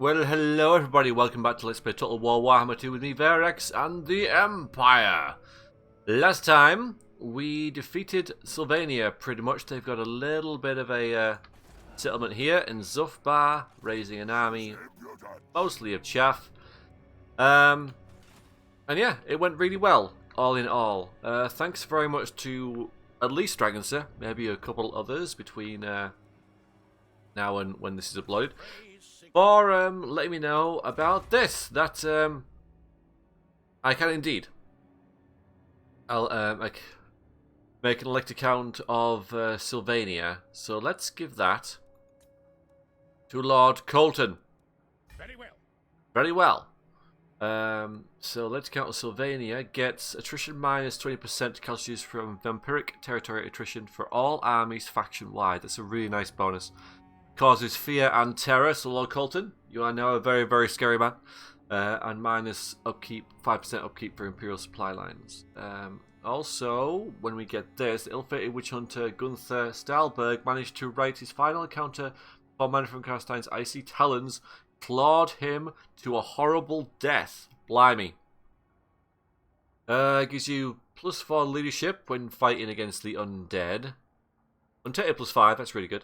Well, hello everybody, welcome back to Let's Play Total War Warhammer 2 with me, Veriax, and the Empire. Last time, we defeated Sylvania, pretty much. They've got a little bit of a settlement here in Zufbar, raising an army, mostly of chaff. And yeah, it went really well, all in all. Thanks very much to at least Dragonster, maybe a couple others between now and when this is uploaded, for letting me know about this, that I can indeed. I'll make an elect account of Sylvania, so let's give that to Lord Colton. Very well. Very well. So let's count Sylvania gets attrition minus 20% casualties from vampiric territory attrition for all armies faction-wide. That's a really nice bonus. Causes fear and terror, so Lord Colton, you are now a very, very scary man. And minus upkeep, 5% upkeep for Imperial supply lines. Also, when we get this, ill-fated witch hunter Gunther Stahlberg managed to write his final encounter for Man from Carstein's icy talons, clawed him to a horrible death. Blimey. Gives you +4 leadership when fighting against the undead. Untainted +5, that's really good.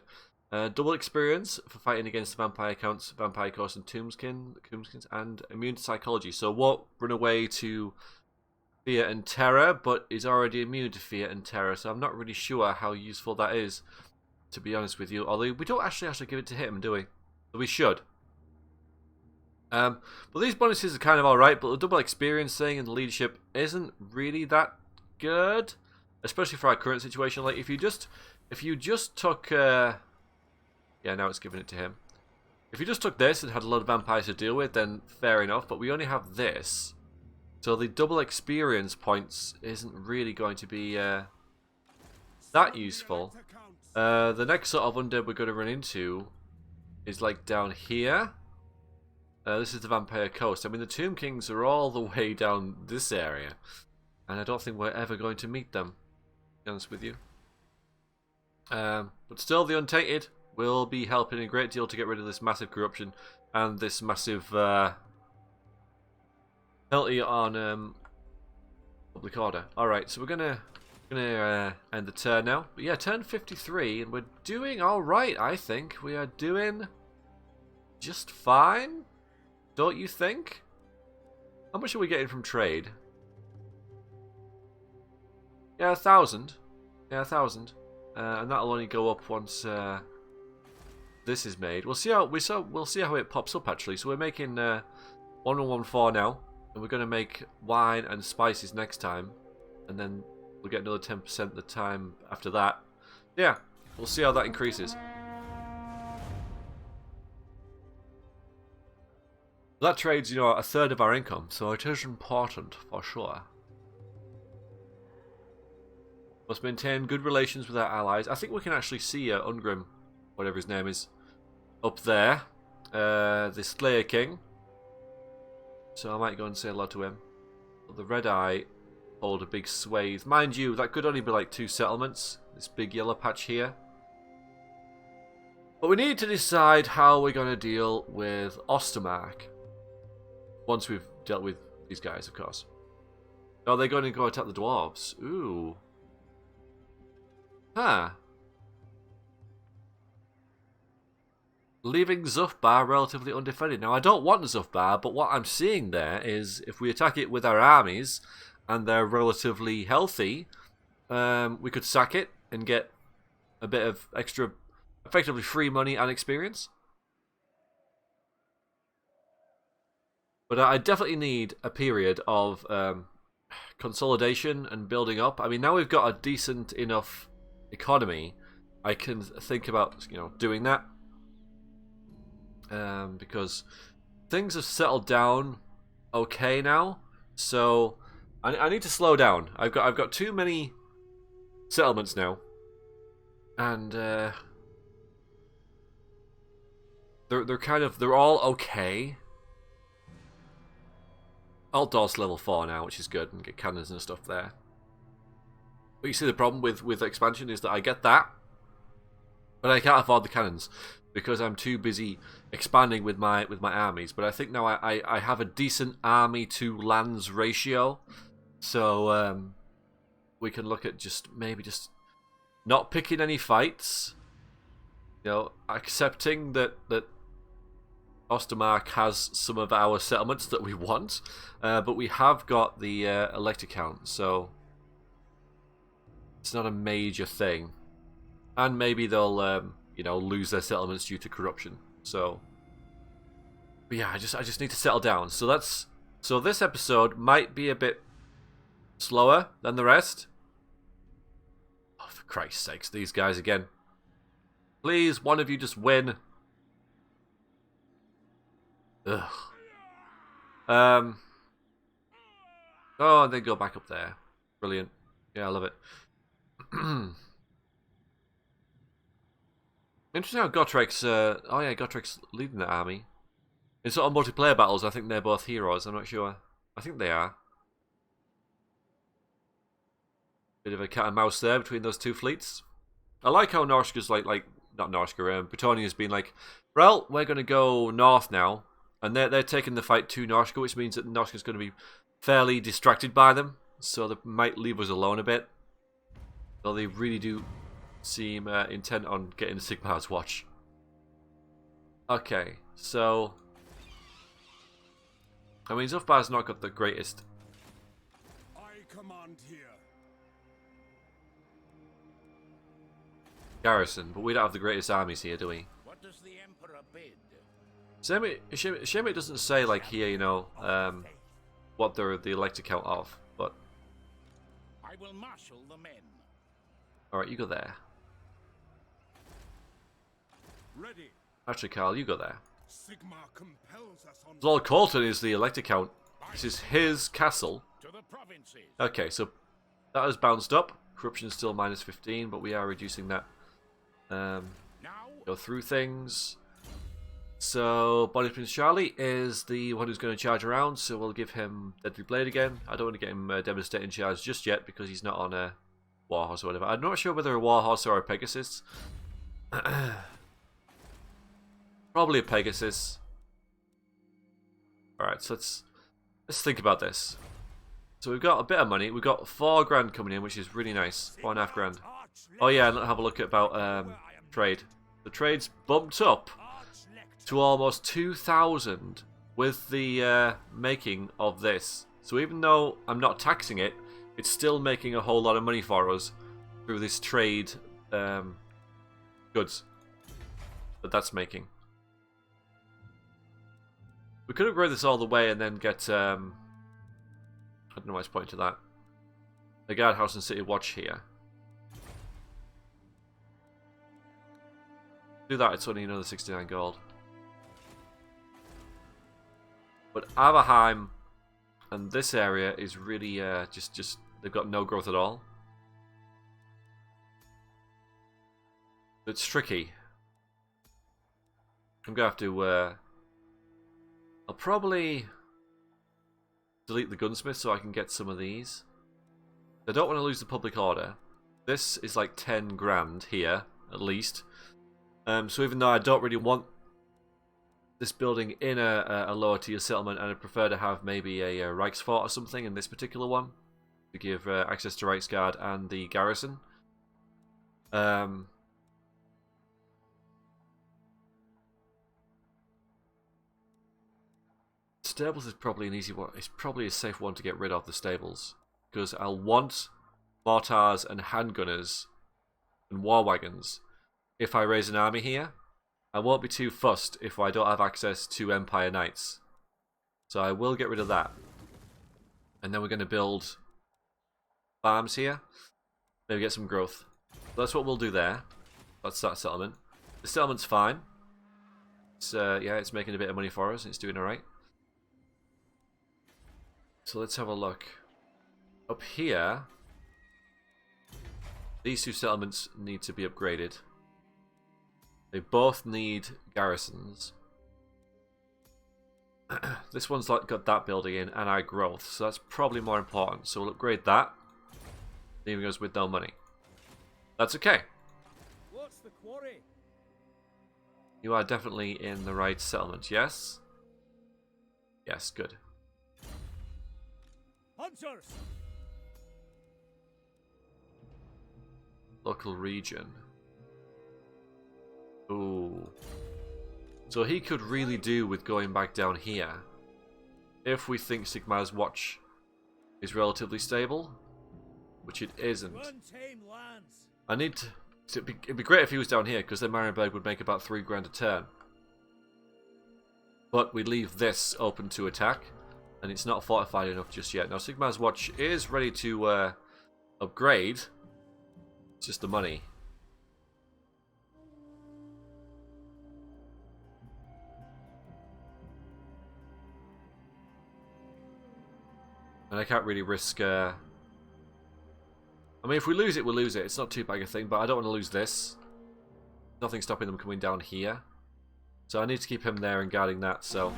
Double experience for fighting against the vampire counts, vampire course, and tombskins, and immune to psychology. So won't run away to fear and terror, but is already immune to fear and terror. So I'm not really sure how useful that is, to be honest with you. Although we don't actually have to give it to him, do we? But we should. But these bonuses are kind of alright, but the double experience thing and the leadership isn't really that good, especially for our current situation. Like if you just took yeah, now it's giving it to him. If you just took this and had a lot of vampires to deal with, then fair enough, but we only have this. So the double experience points isn't really going to be that useful. The next sort of undead we're going to run into is like down here. This is the Vampire Coast. I mean, the Tomb Kings are all the way down this area, and I don't think we're ever going to meet them, to be honest with you. But still, the Untainted will be helping a great deal to get rid of this massive corruption and this massive penalty on public order. Alright, so we're gonna end the turn now. But yeah, turn 53, and we're doing alright, I think. We are doing just fine, don't you think? How much are we getting from trade? Yeah, 1,000. Yeah, 1,000. And that'll only go up once this is made. We'll see how it pops up actually. So we're making 1114 now, and we're going to make wine and spices next time, and then we'll get another 10% the time after that. Yeah, we'll see how that increases. That trades, you know, 1/3 of our income, so it is important for sure. Must maintain good relations with our allies. I think we can actually see Ungrim, whatever his name is, up there. The Slayer King. So I might go and say hello to him. But the Red Eye hold a big swathe. Mind you, that could only be like 2 settlements. This big yellow patch here. But we need to decide how we're going to deal with Ostermark. Once we've dealt with these guys, of course. Oh, they're going to go attack the dwarves. Ooh. Huh. Leaving Zufbar relatively undefended. Now, I don't want Zufbar, but what I'm seeing there is if we attack it with our armies and they're relatively healthy, we could sack it and get a bit of extra, effectively free money and experience. But I definitely need a period of consolidation and building up. I mean, now we've got a decent enough economy, I can think about, you know, doing that. Because things have settled down okay now, so I need to slow down. I've got too many settlements now, and they're all okay. Altdorf's level 4 now, which is good, and get cannons and stuff there. But you see the problem with expansion is that I get that, But I can't afford the cannons because I'm too busy expanding with my armies. But I think now I have a decent army to lands ratio, so we can look at maybe just not picking any fights. You know, accepting that Ostermark has some of our settlements that we want, but we have got the elector count, so it's not a major thing. And maybe they'll, you know, lose their settlements due to corruption. So, but yeah, I just need to settle down. So this episode might be a bit slower than the rest. Oh, for Christ's sakes, these guys again. Please, one of you just win. Ugh. Oh, and then go back up there. Brilliant. Yeah, I love it. Interesting how Gotrek's, oh yeah, Gotrek's leading the army. In sort of multiplayer battles, I think they're both heroes, I'm not sure. I think they are. Bit of a cat and mouse there between those two fleets. I like how Norska's not Norska, Bretonia's been like, well, we're going to go north now. And they're taking the fight to Norska, which means that Norska's going to be fairly distracted by them. So they might leave us alone a bit. Though they really do seem intent on getting Sigmar's watch. Okay, so I mean, Zufbar's not got the greatest. I command here. Garrison, but we don't have the greatest armies here, do we? What does the Emperor bid? Shame it doesn't say like here, you know, what they're the elector count of, but I will marshal the men. Alright, you go there. Ready. Actually, Carl, you go there. Sigmar compels us on Lord Colton is the elector count. This is his castle. to the provinces. Okay, so that has bounced up. Corruption is still minus 15, but we are reducing that. Now Go through things. So, Bonnie Prince Charlie is the one who's going to charge around, so we'll give him Deadly Blade again. I don't want to get him Devastating Charge just yet because he's not on a Warhorse or whatever. I'm not sure whether a Warhorse or a Pegasus. Probably a Pegasus. Alright, so let's think about this. So we've got a bit of money. We've got 4 grand coming in, which is really nice. 4.5 grand. Oh yeah, and have a look at about trade. The trade's bumped up to almost 2,000 with the making of this. So even though I'm not taxing it, it's still making a whole lot of money for us through this trade goods that's making. We could upgrade this all the way and then get I don't know why it's pointing to that. The guardhouse and city watch here. Do that, it's only another 69 gold. But Averheim and this area is really just they've got no growth at all. It's tricky. I'm gonna have to I'll probably delete the gunsmith so I can get some of these. I don't want to lose the public order. This is like 10 grand here, at least. So even though I don't really want this building in a lower tier settlement, and I prefer to have maybe a Reichsfort or something in this particular one to give access to Reichsguard and the garrison. Stables is probably an easy one. It's probably a safe one to get rid of, the stables, because I'll want mortars and handgunners and war wagons if I raise an army here. I won't be too fussed if I don't have access to Empire Knights, so I will get rid of that. And then we're going to build farms here, maybe get some growth. So that's what we'll do there. That's that settlement. The settlement's fine. It's yeah, it's making a bit of money for us. It's doing alright. So let's have a look. Up here, these two settlements need to be upgraded. They both need garrisons. This one's got that building in and our growth, so that's probably more important. So we'll upgrade that, leaving us with no money. That's okay. What's the quarry? You are definitely in the right settlement, yes? Yes, good. Hunters! Local region. Ooh. So he could really do with going back down here. If we think Sigmar's watch is relatively stable. Which it isn't. I need to... It'd be great if he was down here, because then Marienberg would make about 3 grand a turn. But we leave this open to attack, and it's not fortified enough just yet. Now, Sigmar's watch is ready to upgrade. It's just the money. And I can't really risk... I mean, if we lose it, we'll lose it. It's not too big a thing, but I don't want to lose this. Nothing stopping them coming down here. So I need to keep him there and guarding that, so...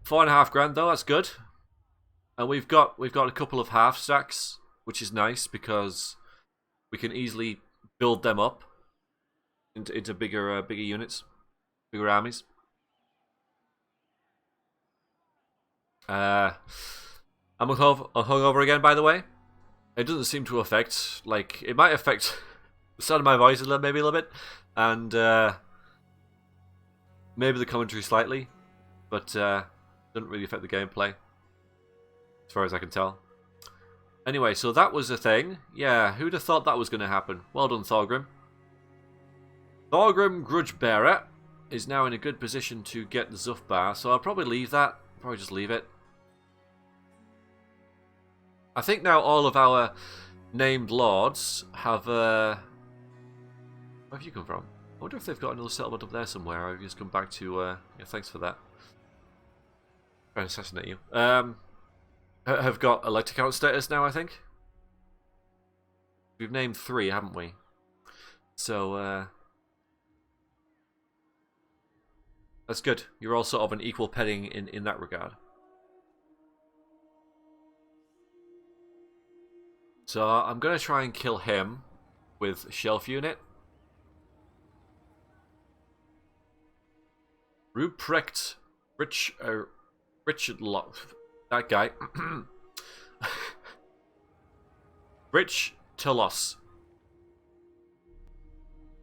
4.5 grand though, that's good. And we've got a couple of half stacks, which is nice because we can easily build them up into bigger units, bigger armies. I'm hungover again, by the way. It doesn't seem to affect, like, it might affect the sound of my voice maybe a little bit, and maybe the commentary slightly, but doesn't really affect the gameplay, as far as I can tell. Anyway, so that was a thing. Yeah, who'd have thought that was going to happen? Well done, Thorgrim. Thorgrim Grudgebearer is now in a good position to get the Zuff bar, so I'll probably leave that. Probably just leave it. I think now all of our named lords have... Where have you come from? I wonder if they've got another settlement up there somewhere. I've just come back to... yeah, thanks for that. Trying to assassinate you. Have got elect account status now, I think. We've named 3, haven't we? So, that's good. You're all sort of an equal petting in that regard. So I'm going to try and kill him with Shelf Unit. Ruprecht Richard Lot. That guy. Rich Telos.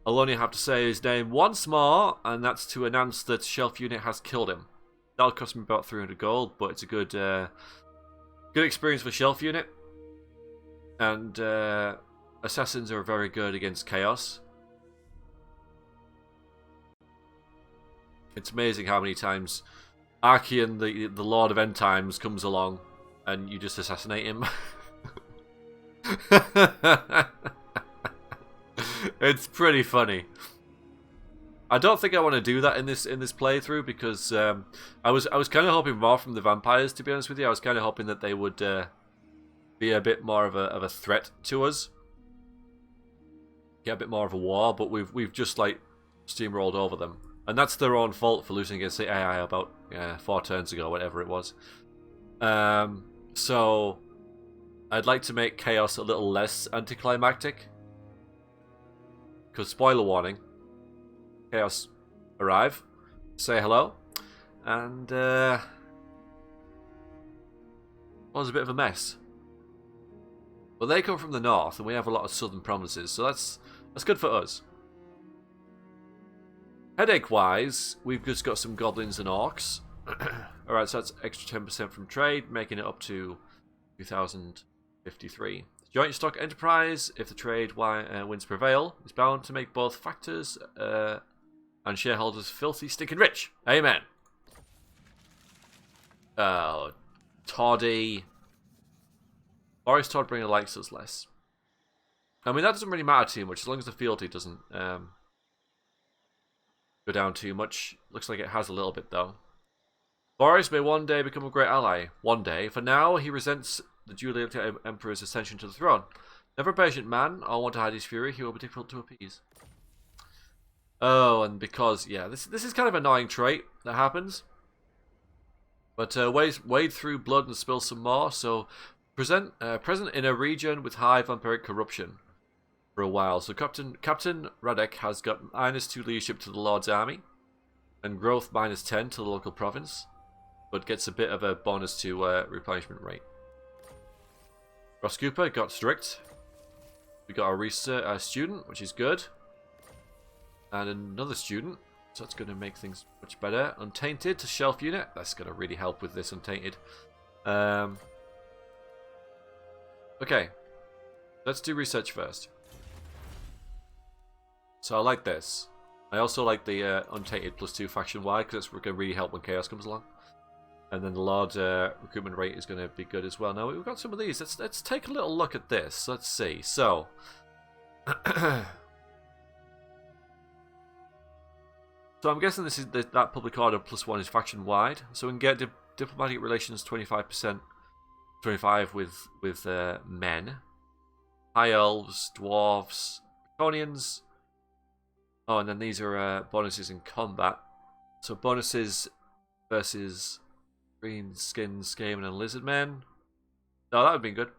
I'll only have to say his name once more, and that's to announce that Shelf Unit has killed him. That'll cost me about 300 gold, but it's a good experience for Shelf Unit. And assassins are very good against chaos. It's amazing how many times Archean, the Lord of End Times, comes along and you just assassinate him. It's pretty funny. I don't think I want to do that in this playthrough because I was kind of hoping more from the vampires, to be honest with you. I was kind of hoping that they would be a bit more of a threat to us, get a bit more of a war, but we've just like steamrolled over them, and that's their own fault for losing against the AI about 4 turns ago, whatever it was. So I'd like to make chaos a little less anticlimactic, because spoiler warning, chaos arrive, say hello, and it was a bit of a mess. But they come from the north, and we have a lot of southern provinces, so that's good for us. Headache-wise, we've just got some goblins and orcs. Alright, so that's extra 10% from trade, making it up to 2,053. Joint stock enterprise, if the trade wins prevail, is bound to make both factors and shareholders filthy, stinking rich. Amen. Oh, Toddy. Boris Todbringer likes us less. I mean, that doesn't really matter too much, as long as the fealty doesn't go down too much. Looks like it has a little bit, though. Boris may one day become a great ally. One day. For now, he resents the duly elected Emperor's ascension to the throne. Never a patient man, or want to hide his fury, he will be difficult to appease. Oh, and because, yeah, this is kind of an annoying trait that happens. But wade through blood and spill some more, so... present in a region with high vampiric corruption. for a while. So Captain Radek has got -2 leadership to the Lord's army, and growth -10 to the local province, but gets a bit of a bonus to replenishment rate. Ross Cooper got strict. We got a research student, which is good, and another student, so that's going to make things much better. Untainted to shelf unit, that's going to really help with this untainted. Okay, let's do research first. So I like this. I also like the untainted +2 faction wide, because that's going to really help when chaos comes along. And then the Lord recruitment rate is going to be good as well. Now we've got some of these. Let's take a little look at this. Let's see. So so I'm guessing this is that public order +1 is faction wide. So we can get diplomatic relations 25%, 25 with men, high elves, dwarves, draconians. Oh, and then these are bonuses in combat. So bonuses versus green skin, skaven, and lizard men. No, that would be good.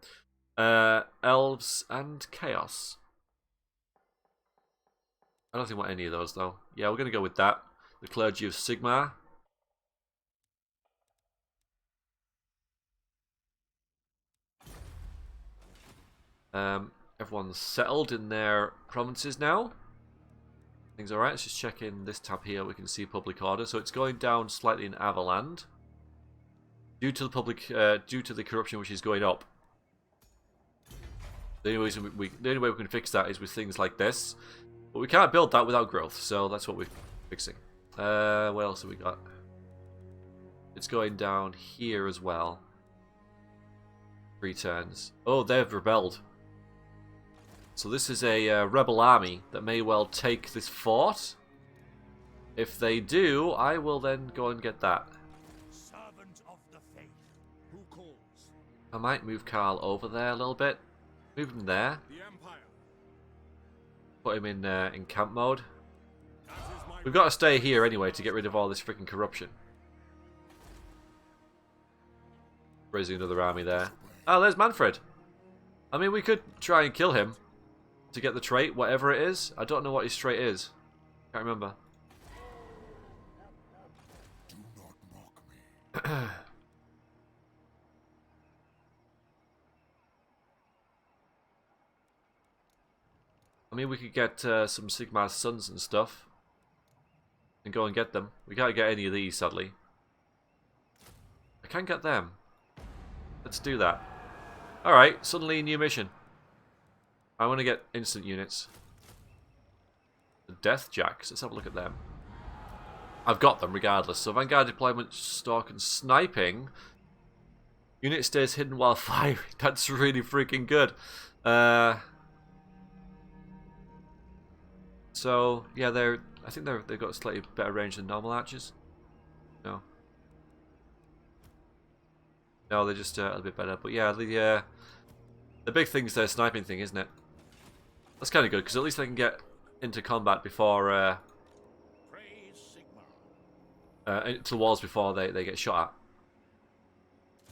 Elves and chaos. I don't think we want any of those though. Yeah, we're gonna go with that. The clergy of Sigmar. Everyone's settled in their provinces now. Things alright. Let's just check in this tab here. We can see public order. So it's going down slightly in Avaland due to the corruption which is going up. The only way we can fix that is with things like this. But we can't build that without growth, so that's what we're fixing. What else have we got? It's going down here as well. 3 turns. Oh, they've rebelled. So this is a rebel army that may well take this fort. If they do, I will then go and get that. Servant of the faith, who calls? I might move Carl over there a little bit. Move him there. The Empire. Put him in camp mode. That is my We've got to stay here anyway to get rid of all this freaking corruption. Raising another army there. Oh, there's Manfred. I mean, we could try and kill him to get the trait, whatever it is. I don't know what his trait is. Can't remember. Do not mock me. I mean, we could get some Sigmar's sons and stuff. And go and get them. We can't get any of these, sadly. I can get them. Let's do that. Alright, suddenly a new mission. I want to get instant units. The Death Jacks. Let's have a look at them. I've got them regardless. So Vanguard deployment, stalk, and sniping. Unit stays hidden while firing. That's really freaking good. So yeah, I think they've got a slightly better range than normal archers. No. No, they're just a little bit better. But yeah, the big thing is their sniping thing, isn't it? That's kind of good because at least they can get into combat before Praise Sigmar. into the walls before they get shot at.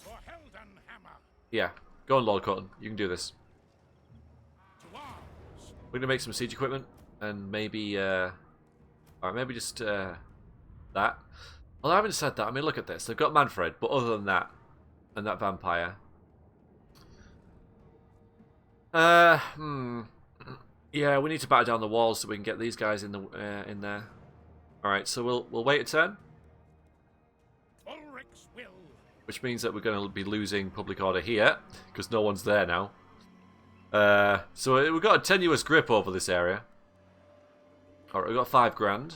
For Helden Hammer. Yeah, go on, Lord Cotton. You can do this. To arms. We're gonna make some siege equipment and maybe, alright, maybe just that. Well, I haven't said that. I mean, look at this. They've got Manfred, but other than that, and that vampire. Yeah, we need to batter down the walls so we can get these guys in there. All right, so we'll wait a turn, Ulrich's will. which means that we're going to be losing public order here because no one's there now. So we've got a tenuous grip over this area. All right, we've got 5 grand.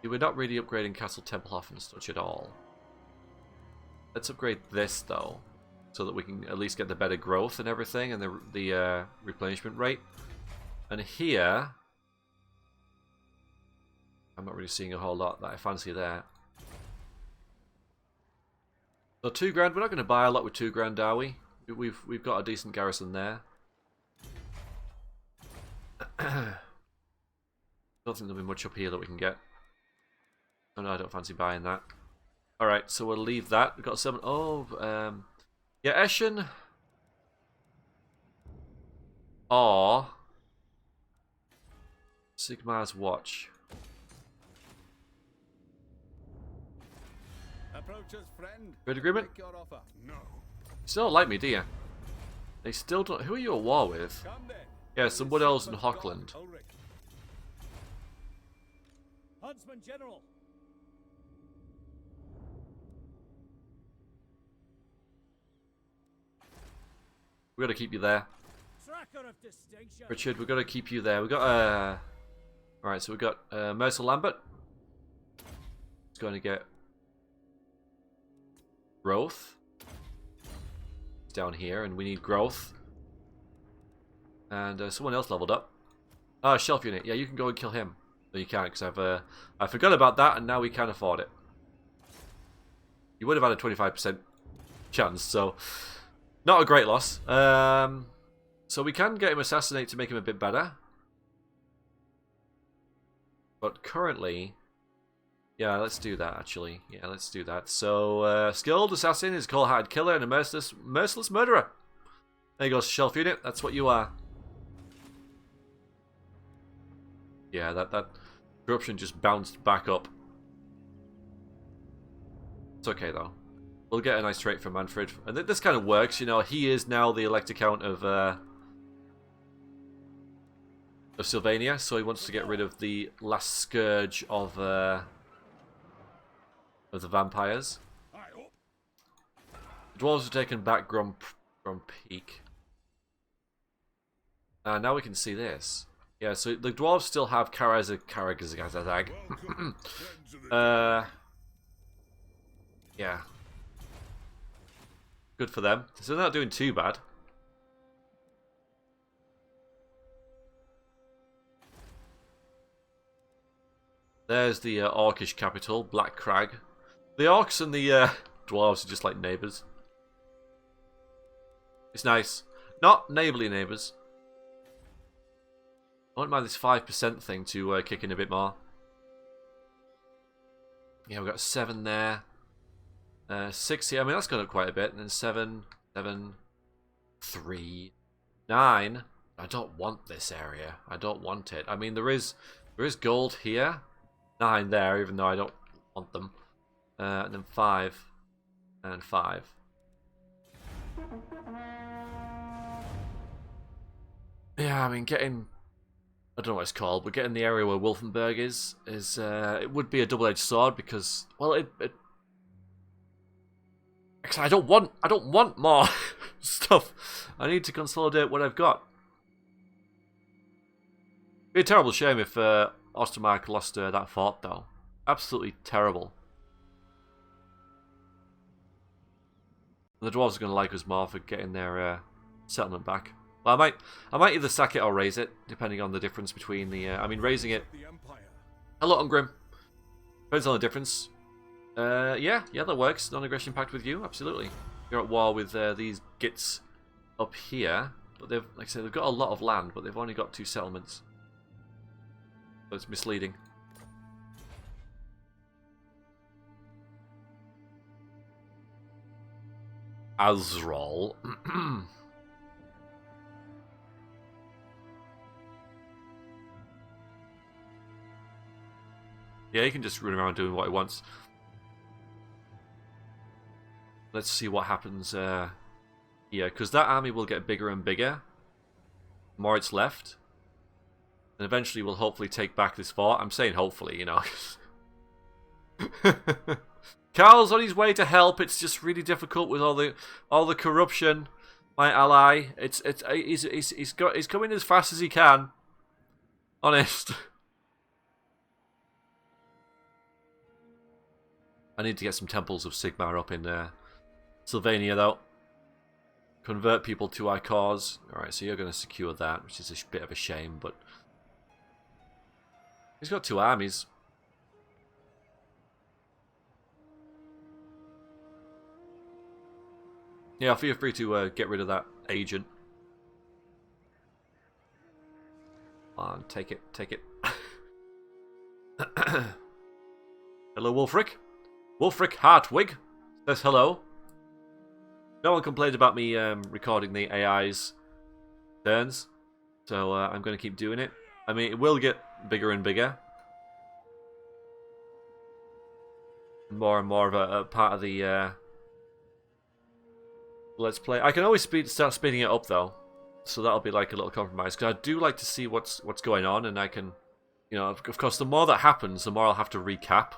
We're not really upgrading Castle Tempelhof and such at all. Let's upgrade this though, so that we can at least get the better growth and everything, and the replenishment rate. And here, I'm not really seeing a whole lot that I fancy there. So 2 grand. We're not going to buy a lot with 2 grand, are we? We've got a decent garrison there. Don't think there'll be much up here that we can get. Oh no, I don't fancy buying that. Alright, so we'll leave that. We've got 7. Oh, yeah, Eschen. Or Sigmar's Watch. Approach us, friend. Good agreement? Make your offer. No. You still don't like me, do you? They still don't. Who are you at war with? Come then. Yeah, some Wood Elves in Hockland. Huntsman General. We gotta keep you there. Tracker of distinction. Richard, we gotta keep you there. We got alright, so we got Mercer Lambert. He's gonna get growth. It's down here, and we need growth. And someone else leveled up. Ah, Shelf Unit. Yeah, you can go and kill him. No, you can't, because I forgot about that, and now we can't afford it. You would have had a 25% chance, so not a great loss. So we can get him assassinate to make him a bit better. But currently, yeah, let's do that actually. Yeah, let's do that. So skilled assassin is a cold-hearted killer and a merciless murderer. There you go, Shelf Unit. That's what you are. Yeah, that corruption just bounced back up. It's okay though. We'll get a nice trait from Manfred, and this kind of works. You know, he is now the Elector Count of Sylvania, so he wants to get rid of the last scourge of the vampires. The dwarves have taken back Grom Peak. Now we can see this. Yeah, so the dwarves still have Karagazag. Yeah. Good for them. So they're not doing too bad. There's the Orcish capital, Black Crag. The Orcs and the dwarves are just like neighbours. It's nice. Not neighbourly neighbours. I wouldn't mind this 5% thing to kick in a bit more. Yeah, we've got 7 there. 6 here. I mean, that's gone up quite a bit. And then 7, 7, 3, 9. I don't want this area. I don't want it. I mean, there is gold here. 9 there, even though I don't want them. And then 5 and 5. Yeah, I mean, getting, I don't know what it's called, but getting the area where Wolfenberg is it would be a double-edged sword because, well, actually, I don't want more stuff. I need to consolidate what I've got. It'd be a terrible shame if Ostermark lost that fort, though. Absolutely terrible. And the dwarves are going to like us more for getting their settlement back. Well, I might either sack it or raise it, depending on the difference between the. I mean, raising it. Hello, Ungrim. Depends on the difference. Yeah, that works. Non-aggression pact with you, absolutely. You're at war with these gits up here, but they've, like I said, they've got a lot of land, but they've only got 2 settlements. So it's misleading. Azrael. Yeah, he can just run around doing what he wants. Let's see what happens here, because that army will get bigger and bigger. The more it's left. And eventually we'll hopefully take back this fort. I'm saying hopefully, you know. Carl's on his way to help. It's just really difficult with all the corruption. My ally, he's coming as fast as he can. Honest. I need to get some temples of Sigmar up in Sylvania, though. Convert people to our cause. Alright, so you're going to secure that, which is a bit of a shame, but he's got 2 armies. Yeah, feel free to get rid of that agent. Come on, take it, take it. Hello, Wolfric. Wolfric Hartwig says hello. No one complained about me recording the AI's turns. So I'm going to keep doing it. I mean, it will get bigger and bigger. More and more of a part of the Let's Play. I can always start speeding it up, though. So that'll be like a little compromise. Because I do like to see what's going on, and I can... You know, of course, the more that happens, the more I'll have to recap.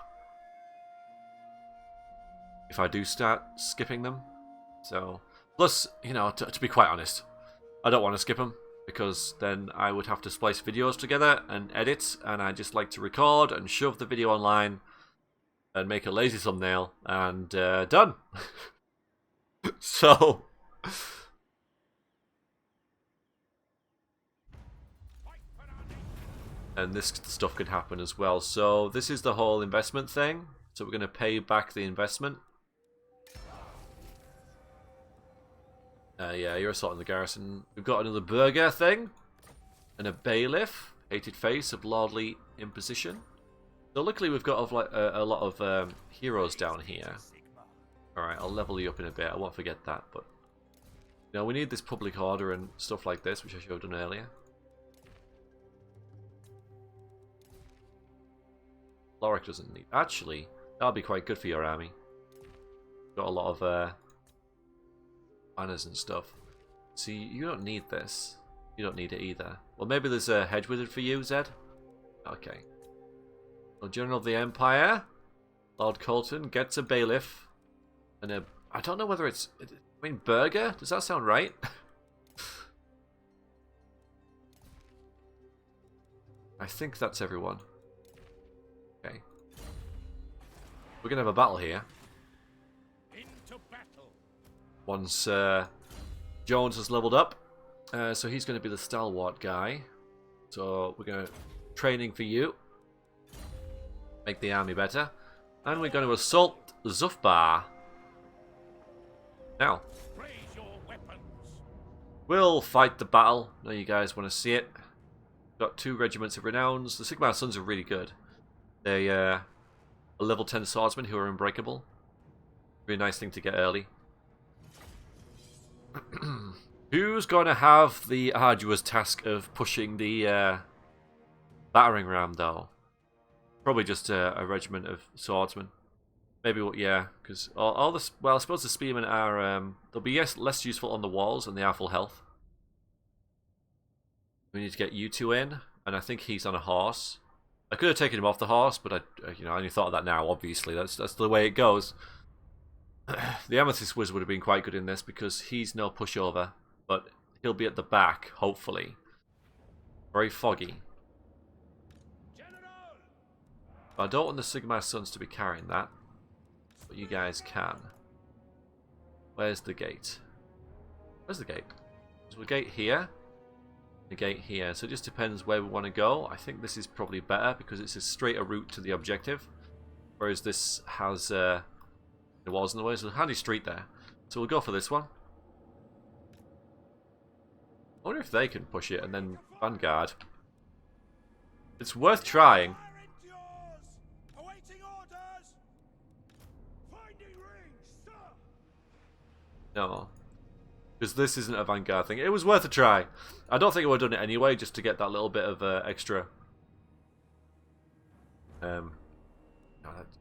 If I do start skipping them. So, plus, you know, to be quite honest, I don't want to skip them. Because then I would have to splice videos together and edit. And I just like to record and shove the video online. And make a lazy thumbnail. And done. So... And this stuff could happen as well. So this is the whole investment thing. So we're going to pay back the investment. Yeah, you're assaulting the garrison. We've got another burger thing. And a bailiff. Hated face of lordly imposition. So luckily we've got a lot of heroes down here. Alright, I'll level you up in a bit. I won't forget that. But you know, we need this public order and stuff like this, which I should have done earlier. Lorik doesn't need... Actually, that'll be quite good for your army. Got a lot of banners and stuff. See, you don't need this. You don't need it either. Well, maybe there's a hedge wizard for you, Zed? Okay. Well, General of the Empire, Lord Colton, gets a bailiff. And a... I don't know whether it's... I mean, burger? Does that sound right? I think that's everyone. Okay. We're going to have a battle here. Into battle. Once Jones has leveled up. So he's going to be the stalwart guy. So we're going to... Training for you. Make the army better. And we're going to assault Zufbar. Now. Raise your weapons. We'll fight the battle. I know you guys want to see it. Got 2 regiments of renowns. The Sigmar Sons are really good. They a level 10 swordsman who are unbreakable. Really nice thing to get early. Who's going to have the arduous task of pushing the battering ram, though? Probably just a regiment of swordsmen. Maybe, yeah, because all the... Well, I suppose the spearmen are... they'll be less useful on the walls, and they are full health. We need to get you 2 in, and I think he's on a horse. I could have taken him off the horse, but I only thought of that now. Obviously, that's the way it goes. The Amethyst Wizard would have been quite good in this because he's no pushover, but he'll be at the back, hopefully. Very foggy. I don't want the Sigmar Sons to be carrying that, but you guys can. Where's the gate? Where's the gate? Is the gate here? The gate here. So it just depends where we want to go. I think this is probably better because it's a straighter route to the objective, whereas this has the walls in the way. There's a handy street there, so we'll go for this one. I wonder if they can push it and then vanguard. It's worth trying. No. Because this isn't a vanguard thing. It was worth a try. I don't think I would have done it anyway, just to get that little bit of extra. No,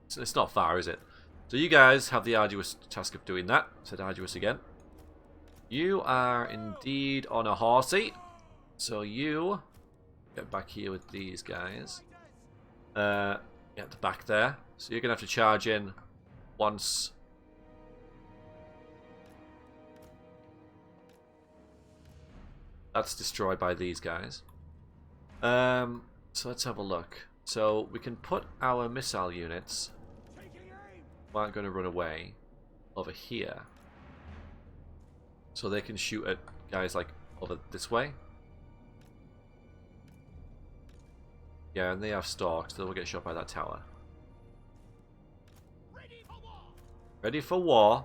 it's not far, is it? So you guys have the arduous task of doing that. Said arduous again. You are indeed on a horsey. So you get back here with these guys. At the back there. So you're going to have to charge in once... That's destroyed by these guys. So let's have a look. So we can put our missile units, who aren't going to run away, over here. So they can shoot at guys like over this way. Yeah, and they have stalks, so they'll get shot by that tower. Ready for war.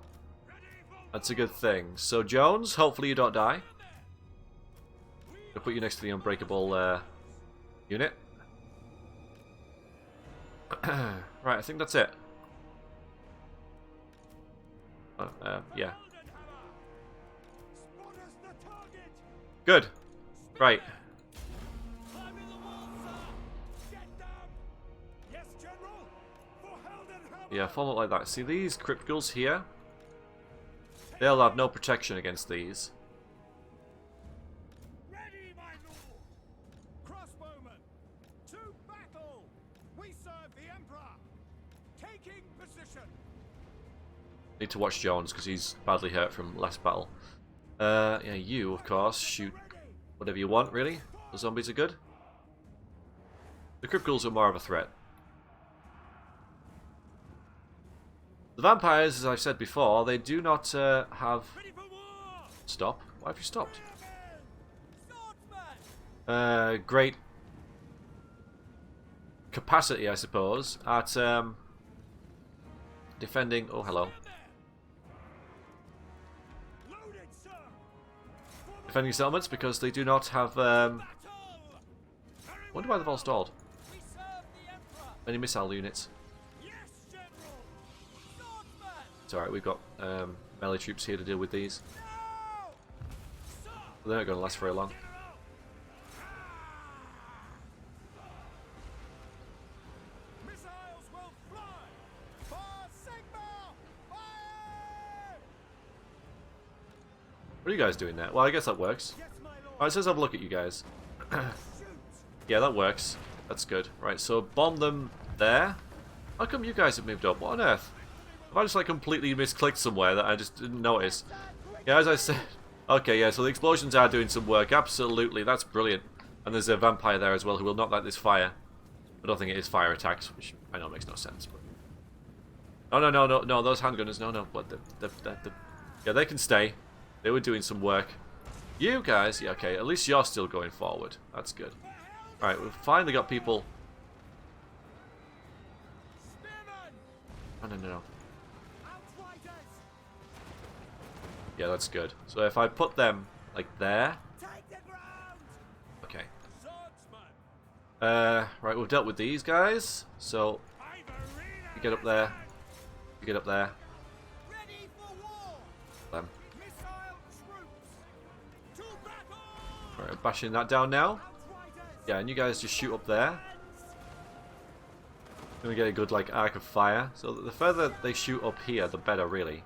That's a good thing. So Jones, hopefully you don't die. I'll put you next to the unbreakable unit. Right, I think that's it. Yeah. Good. Right. Yeah, form up like that. See these crypticals here? They'll have no protection against these. Ready, my lord! Crossbowmen, to battle! We serve the Emperor! Taking position! Need to watch Jones because he's badly hurt from last battle. Yeah, you, of course, shoot whatever you want, really. The zombies are good. The crypticals are more of a threat. The vampires, as I've said before, they do not have... Ready for war! Stop. Why have you stopped? Swordsman! Great capacity, I suppose, at defending... Oh, hello. Loaded, sir! Defending settlements because they do not have... wonder why they've all stalled. We serve the Emperor! Any missile units. Yes, General! Swordsman! It's alright, we've got melee troops here to deal with these. Now! Sir! They're not going to last very long. Missiles will fly! For Sigma! Fire! What are you guys doing there? Well, I guess that works. Yes, my lord! Alright, so let's have a look at you guys. Shoot! Yeah, that works. That's good. Right, so bomb them there. How come you guys have moved up? What on earth? Have I just like completely misclicked somewhere that I just didn't notice? Yeah, as I said... Okay, yeah, so the explosions are doing some work. Absolutely, that's brilliant. And there's a vampire there as well who will not let this fire. I don't think it is fire attacks, which I know makes no sense. But... No, those handgunners, no, but yeah, they can stay. They were doing some work. You guys, yeah, okay, at least you're still going forward. That's good. Alright, we've finally got people... Spearmen! No. Outriders! Yeah, that's good. So if I put them, like, there... Take the ground! Okay. Swordsman! Right, we've dealt with these guys. So, you get up there. You get up there. Ready for war! Them. Missile troops! To battle! Alright, I'm bashing that down now. Outriders! Yeah, and you guys just shoot up there. Then we get a good, like, arc of fire. So the further they shoot up here, the better, really.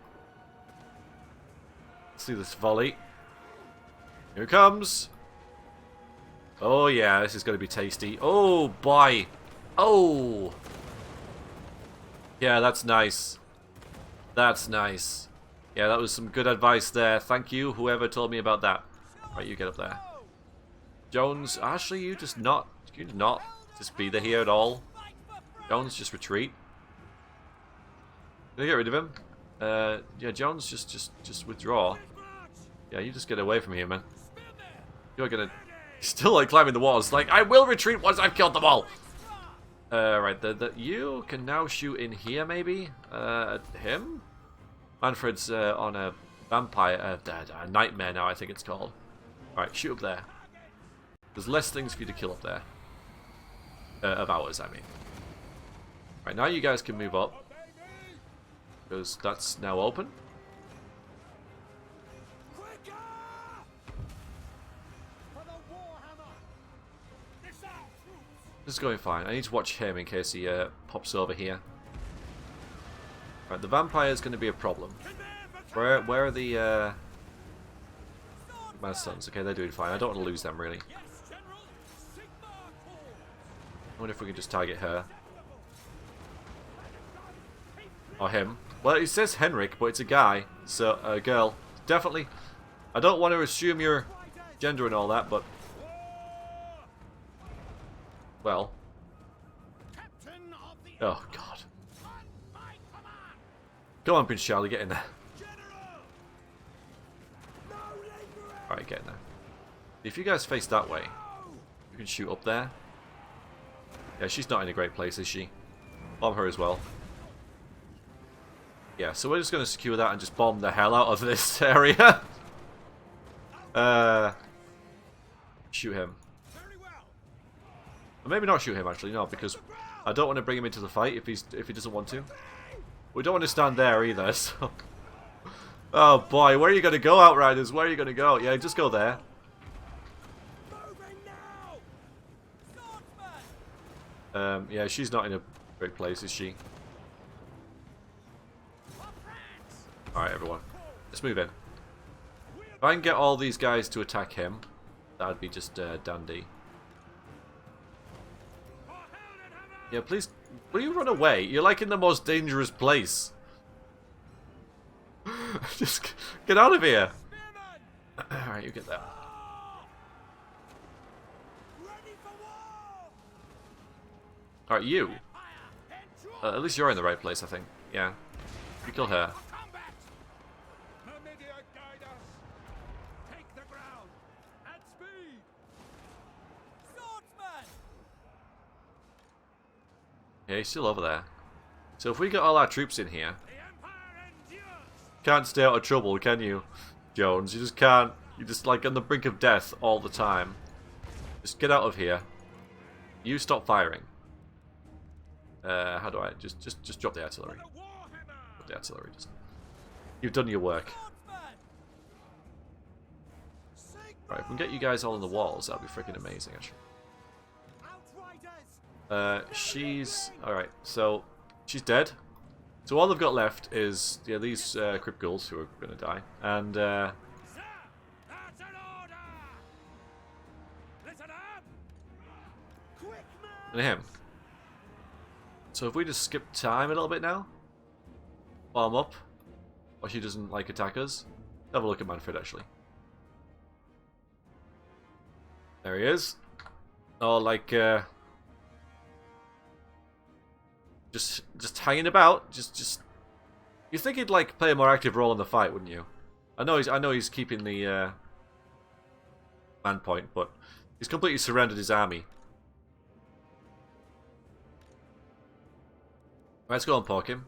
Let's see this volley. Here it comes. Oh, yeah, this is going to be tasty. Oh, boy. Oh. Yeah, that's nice. That's nice. Yeah, that was some good advice there. Thank you, whoever told me about that. Right, you get up there. Jones, actually, you just not be there here at all. Jones, just retreat. Gonna get rid of him. Yeah, Jones, just withdraw. Yeah, you just get away from here, man. You're gonna still like climbing the walls. Like, I will retreat once I've killed them all. Right, you can now shoot in here, maybe. Him. Manfred's on a vampire, a nightmare now, I think it's called. All right, shoot up there. There's less things for you to kill up there. Of ours, I mean. Right, now you guys can move up. Because that's now open. Quicker! For the Warhammer! Missile troops! This is going fine. I need to watch him in case he pops over here. Right, the vampire is going to be a problem. Where are the my sons? Okay, they're doing fine. I don't want to lose them, really. Yes, General! Sigma calls! I wonder if we can just target her. Or him. Well, it says Henrik, but it's a guy. So, a girl. Definitely. I don't want to assume your gender and all that, but... Well. Captain of the Oh, God. on my command! Go on, Prince Charlie, get in there. General! No laborer! Alright, get in there. If you guys face that way, you can shoot up there. Yeah, she's not in a great place, is she? Bomb her as well. Yeah, so we're just going to secure that and just bomb the hell out of this area. Shoot him. Very well! Or maybe not shoot him, actually, no, because I don't want to bring him into the fight if he doesn't want to. We don't want to stand there either, so... Oh boy, where are you going to go, Outriders? Where are you going to go? Yeah, just go there. Moving now! Swordsman! Yeah, she's not in a great place, is she? Alright, everyone. Let's move in. If I can get all these guys to attack him, that would be just dandy. Yeah, please, will you run away? You're like in the most dangerous place. Just get out of here. Alright, you get that. Alright, you. At least you're in the right place, I think. Yeah. You kill her. Yeah, he's still over there. So if we get all our troops in here, can't stay out of trouble, can you, Jones? You just can't. You're just like on the brink of death all the time. Just get out of here. You stop firing. How do I just drop the artillery? Drop the artillery. Just. You've done your work. Right, if we can get you guys all on the walls, that'd be freaking amazing, actually. She's alright. So she's dead. So all they've got left is these crypt ghouls who are gonna die, and him. So if we just skip time a little bit now, farm up, or she doesn't like attack us. Have a look at Manfred actually. There he is. Oh, like just hanging about. Just. You think he'd like play a more active role in the fight, wouldn't you? I know he's keeping the man point, but he's completely surrendered his army. Let's go and poke him.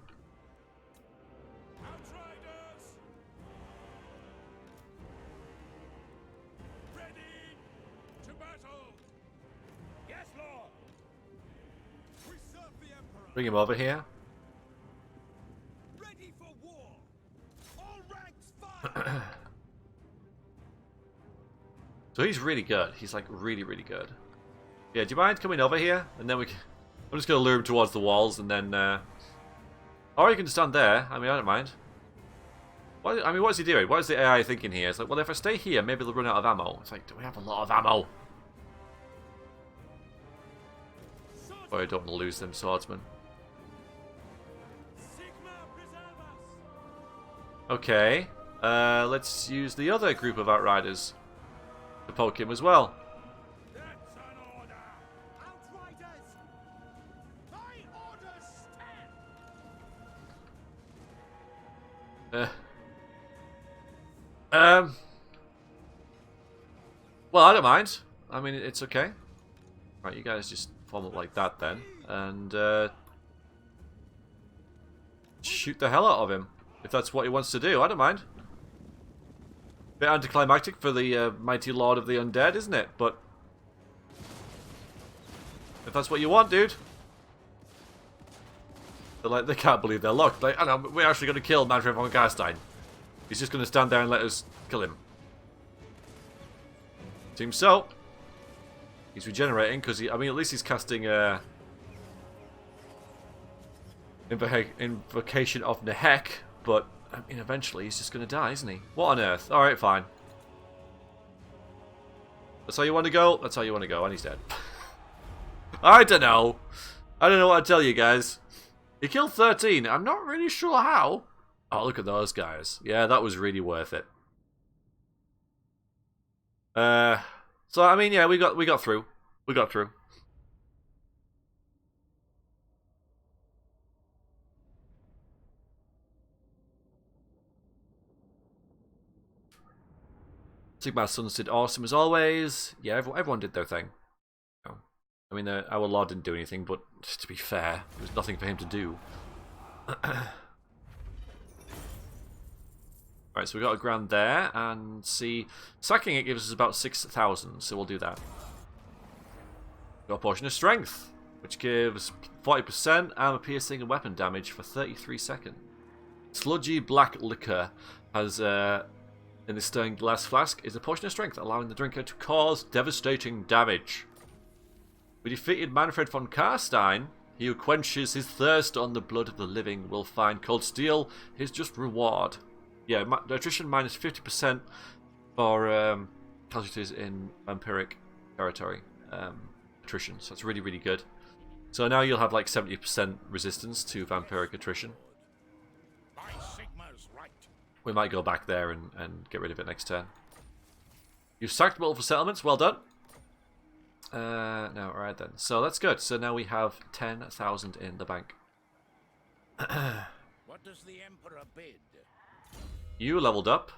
Bring him over here. Ready for war. All ranks fire. So he's really good. He's like really good. Yeah, do you mind coming over here? And then I'm just gonna lure him towards the walls, and then or you can stand there. I mean, I don't mind. What's he doing? What is the AI thinking here? It's like, well, if I stay here, maybe they'll run out of ammo. It's like, do we have a lot of ammo? Boy, I don't want to lose them swordsmen. Okay, let's use the other group of Outriders to poke him as well. That's an order. Outriders. My orders stand. Well, I don't mind. I mean, it's okay. Right, you guys just form up like that then, and shoot the hell out of him. If that's what he wants to do, I don't mind. Bit anticlimactic for the mighty lord of the undead, isn't it? But if that's what you want, dude. They're like, they can't believe their luck. Like, I know, we're actually going to kill Manfred von Garstein. He's just going to stand there and let us kill him. Seems so. He's regenerating because I mean, at least he's casting Invocation of Nehek. But, I mean, eventually he's just going to die, isn't he? What on earth? Alright, fine. That's how you want to go? That's how you want to go, and he's dead. I don't know. I don't know what to tell you guys. He killed 13. I'm not really sure how. Oh, look at those guys. Yeah, that was really worth it. So, I mean, yeah, we got through. We got through. Sigmar's Sons did awesome as always. Yeah, everyone did their thing. I mean, our Lord didn't do anything, but to be fair, there was nothing for him to do. Right, so we got a grand there, and see, sacking it gives us about 6,000, so we'll do that. Got a Potion of Strength, which gives 40% armor piercing and weapon damage for 33 seconds. Sludgy Black Liquor has in this stone glass flask is a potion of strength, allowing the drinker to cause devastating damage. We defeated Manfred von Garstein. He who quenches his thirst on the blood of the living will find cold steel his just reward. Yeah, attrition minus 50% for casualties in vampiric territory. Attrition, so that's really, really good. So now you'll have like 70% resistance to vampiric attrition. We might go back there and get rid of it next turn. You've sacked multiple settlements, well done. No, alright then. So that's good. So now we have 10,000 in the bank. What does the Emperor bid? You leveled up.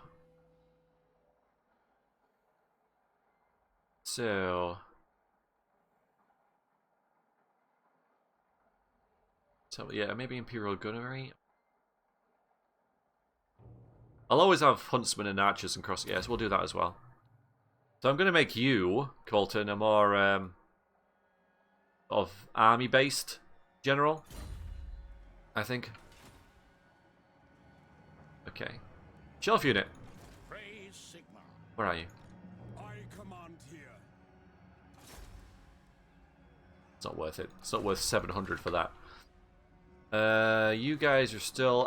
So yeah, maybe Imperial Gunnery. I'll always have Huntsmen and Archers and Cross. Yes, we'll do that as well. So I'm going to make you, Colton, a more of army-based general, I think. Okay. Shelf unit. Praise Sigma. Where are you? I command here. It's not worth it. It's not worth 700 for that. You guys are still.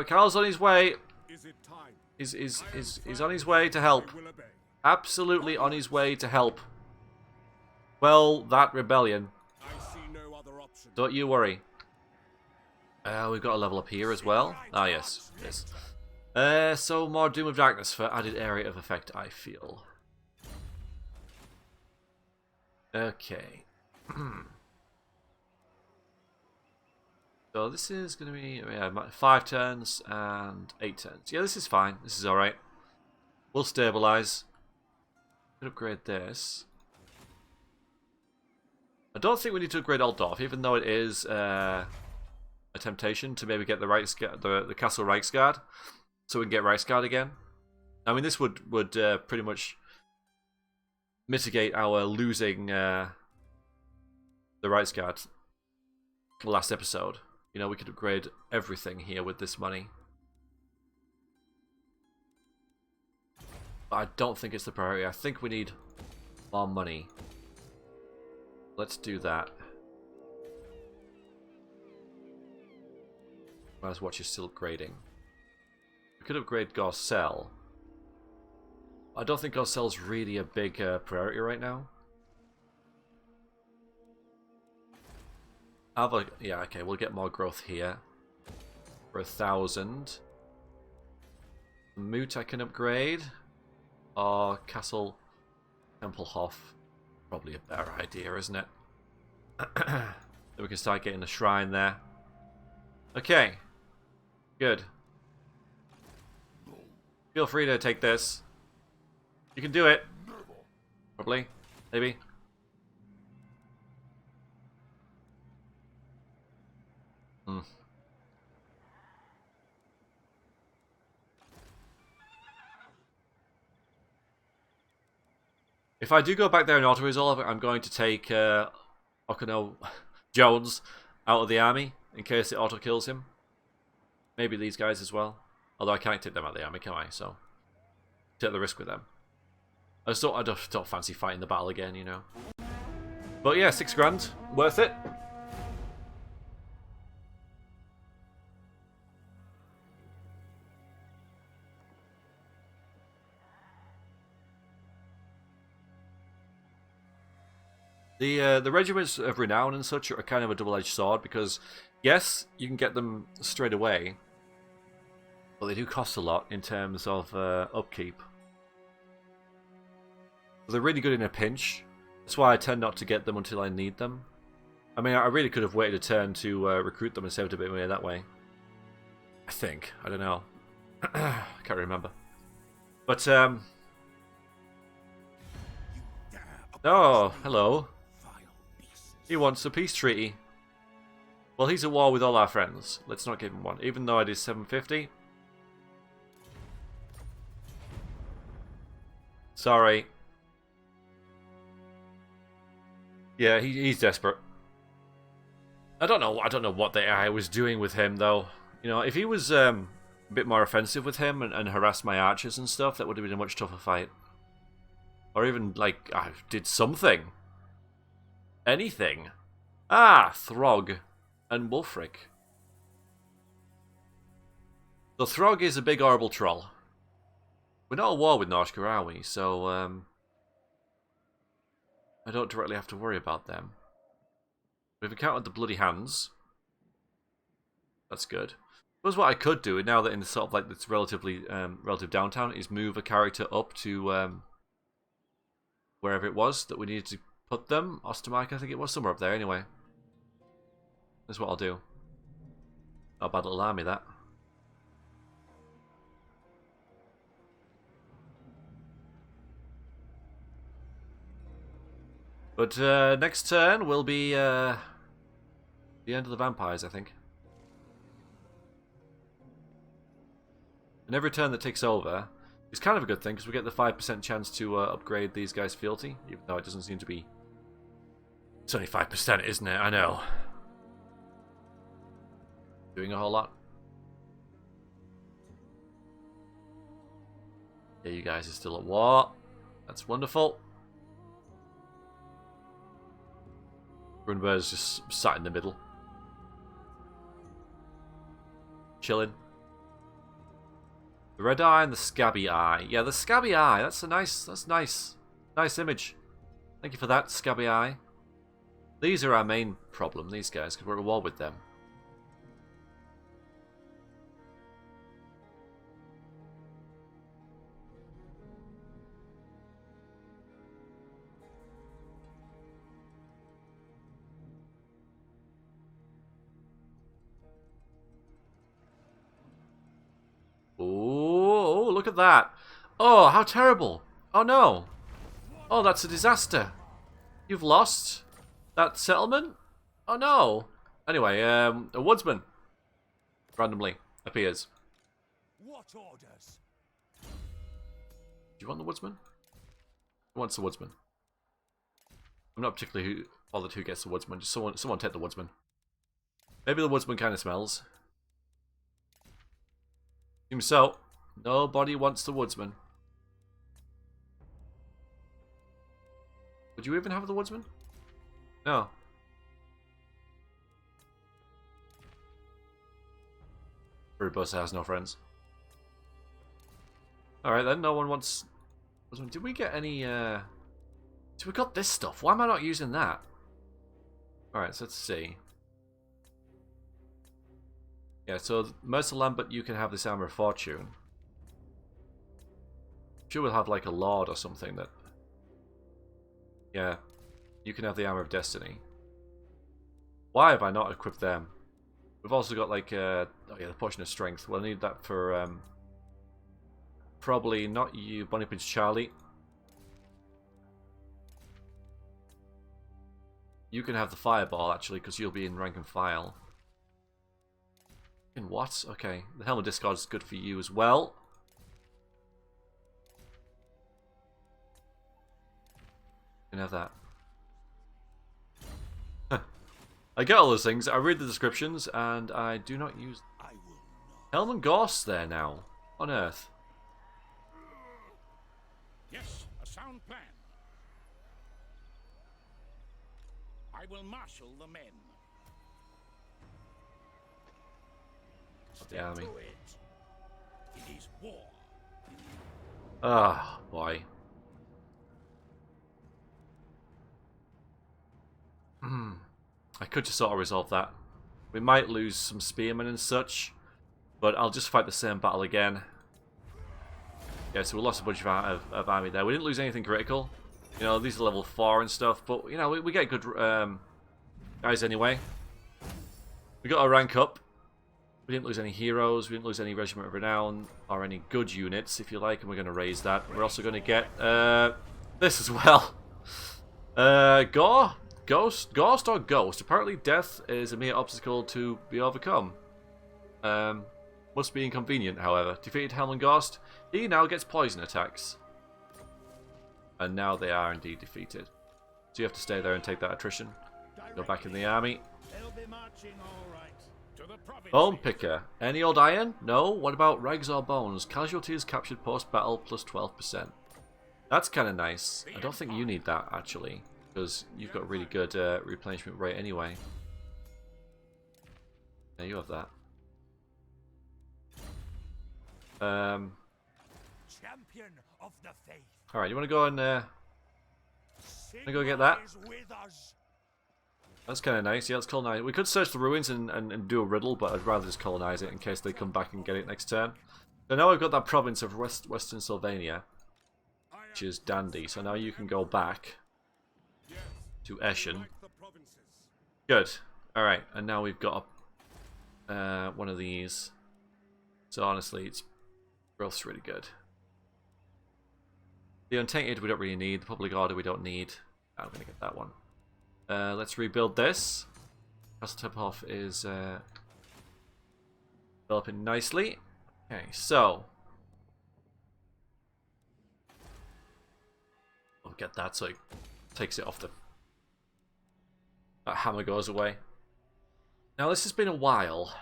Carl's on his way. Is it time? He's on his way to help. Absolutely on his way to help. Well, that rebellion. I see no other option. Don't you worry. We've got a level up here as well. Ah, yes. Yes. So more Doom of Darkness for added area of effect, I feel. Okay. So this is going to be 5 turns and 8 turns. Yeah, this is fine. This is alright. We'll stabilize. Could upgrade this. I don't think we need to upgrade Altdorf, even though it is a temptation to maybe get the Castle Reichsguard, so we can get Reichsguard again. I mean, this would pretty much mitigate our losing the Reichsguard last episode. You know, we could upgrade everything here with this money. But I don't think it's the priority. I think we need more money. Let's do that. Whereas watch is still upgrading. We could upgrade Gorcel. I don't think Gorcel's really a big priority right now. Yeah, okay, we'll get more growth here. For 1,000. Moot I can upgrade. Or Castle Tempelhof. Probably a better idea, isn't it? Then we can start getting the shrine there. Okay. Good. Feel free to take this. You can do it. Probably. Maybe. If I do go back there and auto-resolve, I'm going to take Okono Jones out of the army in case it auto-kills him. Maybe these guys as well. Although I can't take them out of the army, can I? So, take the risk with them. I don't fancy fighting the battle again, you know. But yeah, 6 grand. Worth it. The regiments of renown and such are kind of a double-edged sword because, yes, you can get them straight away, but they do cost a lot in terms of upkeep. They're really good in a pinch. That's why I tend not to get them until I need them. I mean, I really could have waited a turn to recruit them and saved a bit of money that way. I think. I don't know. I can't remember. But, oh, hello. He wants a peace treaty. Well, he's at war with all our friends. Let's not give him one, even though it is 750. Sorry. Yeah, he's desperate. I don't know what the AI was doing with him, though. You know, if he was a bit more offensive with him and harassed my archers and stuff, that would have been a much tougher fight. Or even, like, I did something. Anything. Ah, Throg and Wulfric. The Throg is a big horrible troll. We're not at war with Norska, are we? So, I don't directly have to worry about them. We've encountered the Bloody Hands. That's good. Suppose what I could do, now that in sort of like this relatively relative downtown, is move a character up to wherever it was that we needed to put them. Ostermark, I think it was, somewhere up there anyway. That's what I'll do. Not a bad little army, that. But next turn will be the end of the vampires, I think. And every turn that takes over is kind of a good thing, because we get the 5% chance to upgrade these guys' fealty, even though it doesn't seem to be... It's only 5%, isn't it? I know. Doing a whole lot. Yeah, you guys are still at war. That's wonderful. Grunberg's just sat in the middle. Chilling. The red eye and the scabby eye. Yeah, the scabby eye. That's nice. Nice image. Thank you for that, scabby eye. These are our main problem, these guys, because we're at war with them. Oh, look at that. Oh, how terrible. Oh, no. Oh, that's a disaster. You've lost that settlement? Oh, no. Anyway, a woodsman randomly appears. What orders? Do you want the woodsman? Who wants the woodsman? I'm not particularly bothered who gets the woodsman. Just someone take the woodsman. Maybe the woodsman kind of smells. Seems so. Nobody wants the woodsman. Would you even have the woodsman? No. Brubosa has no friends. Alright then, no one wants... Did we get any... So we got this stuff. Why am I not using that? Alright, so let's see. Yeah, so Mercer Lambert, you can have this Armor of Fortune. I'm sure we'll have like a Lord or something that... Yeah, you can have the Armor of Destiny. Why have I not equipped them? We've also got like, oh yeah, the Potion of Strength. We'll need that for, probably not you, Bonnie Prince Charlie. You can have the Fireball actually, because you'll be in rank and file. In what? Okay, the Helm of Discord is good for you as well. You can have that. I get all those things. I read the descriptions, and I do not use. I will not. Helm and Gorse there now. On Earth. Yes, a sound plan. I will marshal the men. The army. It is war. Ah, boy. I could just sort of resolve that. We might lose some spearmen and such, but I'll just fight the same battle again. Yeah, so we lost a bunch of army there. We didn't lose anything critical. You know, these are level 4 and stuff, but, you know, we get good guys anyway. We got our rank up. We didn't lose any heroes, we didn't lose any Regiment of Renown, or any good units, if you like, and we're going to raise that. We're also going to get this as well. Ghost or Ghost? Apparently death is a mere obstacle to be overcome. Must be inconvenient, however. Defeated Helm Ghost, he now gets poison attacks. And now they are indeed defeated. So you have to stay there and take that attrition. Go back in the army. They'll be marching all right. To the province. Bone Picker. Any old iron? No. What about rags or bones? Casualties captured post-battle plus 12%. That's kind of nice. I don't think you need that, actually, because you've got really good replenishment rate anyway. Yeah, you have that. Um, Champion of the faith. all right, you want to go and go get that? Sigma is with us. That's kind of nice. Yeah, let's colonize. We could search the ruins and do a riddle, but I'd rather just colonize it in case they come back and get it next turn. So now I've got that province of Western Sylvania, which is dandy. So now you can go back to Eschen. Good. All right, and now we've got one of these. So honestly, it's growth's really good. The Untainted we don't really need. The Public Order we don't need. I'm gonna get that one. Let's rebuild this. Castle Tephoff is developing nicely. Okay, so I'll get that so it takes it off the. That hammer goes away. Now this has been a while.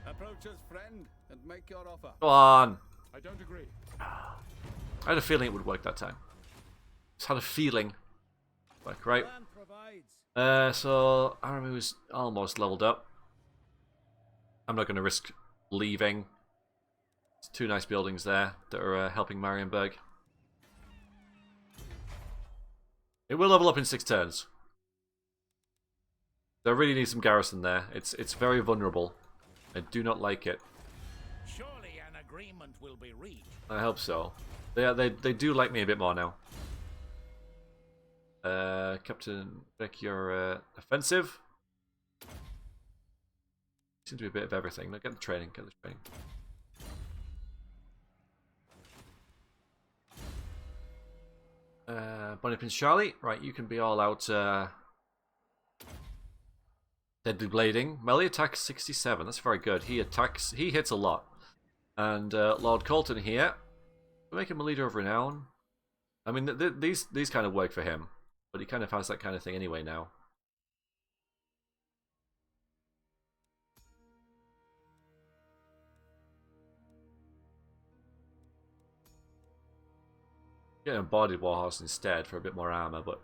Approach us, friend, and make your offer. Go on. I don't agree. I had a feeling it would work that time. Just had a feeling. Like, right. So Aramu is almost leveled up. I'm not going to risk leaving. There's two nice buildings there that are helping Marienburg. It will level up in 6 turns. So I really need some garrison there. It's very vulnerable. I do not like it. Surely an agreement will be reached. I hope so. They do like me a bit more now. Captain Beck, you're offensive. Seems to be a bit of everything. No, get the training. Get the training. Bonnie Prince Charlie, right? You can be all out. Deadly blading. Melee attack 67. That's very good. He attacks. He hits a lot. And Lord Colton here. Make him a leader of renown. I mean, these kind of work for him, but he kind of has that kind of thing anyway now. Get an embodied warhorse instead for a bit more armor, but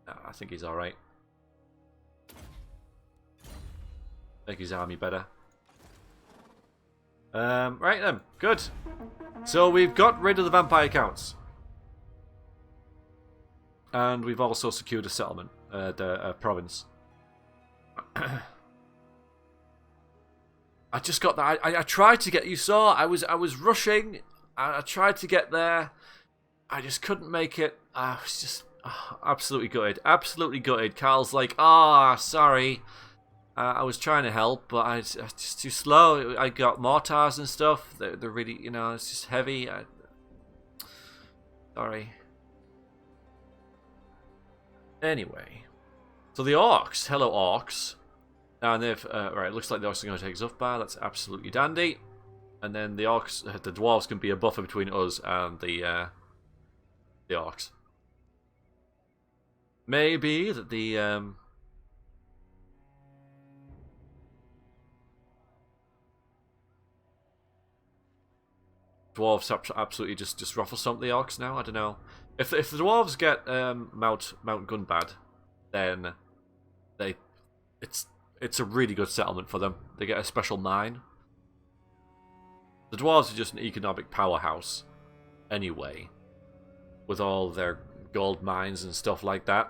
I think he's all right. Make his army better. Right then, good. So we've got rid of the vampire counts, and we've also secured a settlement, the province. I just got that. I tried to get. You saw. I was rushing. I tried to get there. I just couldn't make it. I was just absolutely gutted. Absolutely gutted. Carl's like, sorry. I was trying to help, but I was just too slow. I got mortars and stuff. They're really, it's just heavy. Sorry. Anyway. So the orcs. Hello, orcs. And they've, right, looks like the orcs are going to take Zufbar. That's absolutely dandy. And then the orcs, the dwarves can be a buffer between us and the orcs. Maybe that the dwarves absolutely just ruffle stomp the orcs now. I don't know. If the dwarves get Mount Gunbad, then it's a really good settlement for them. They get a special mine. The dwarves are just an economic powerhouse anyway, with all their gold mines and stuff like that.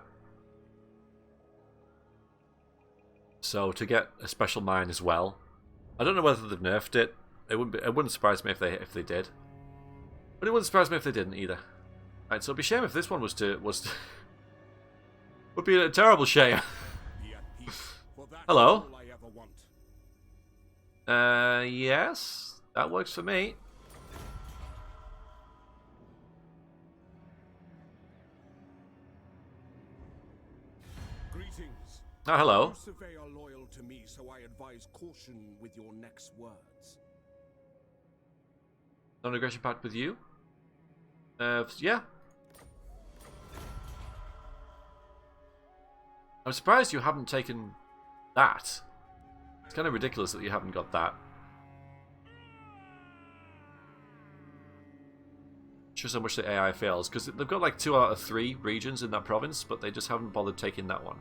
So to get a special mine as well, I don't know whether they've nerfed it. It wouldn't surprise me if they did, but it wouldn't surprise me if they didn't either. Right, so it'd be a shame if this one was to would be a terrible shame. Hello. Yes, that works for me. Greetings. Oh, hello. You survey are loyal to me, so I advise caution with your next words. Non-aggression pact with you? Yeah. I'm surprised you haven't taken that. It's kind of ridiculous that you haven't got that. Shows how much the AI fails, because they've got like 2 out of 3 regions in that province, but they just haven't bothered taking that one.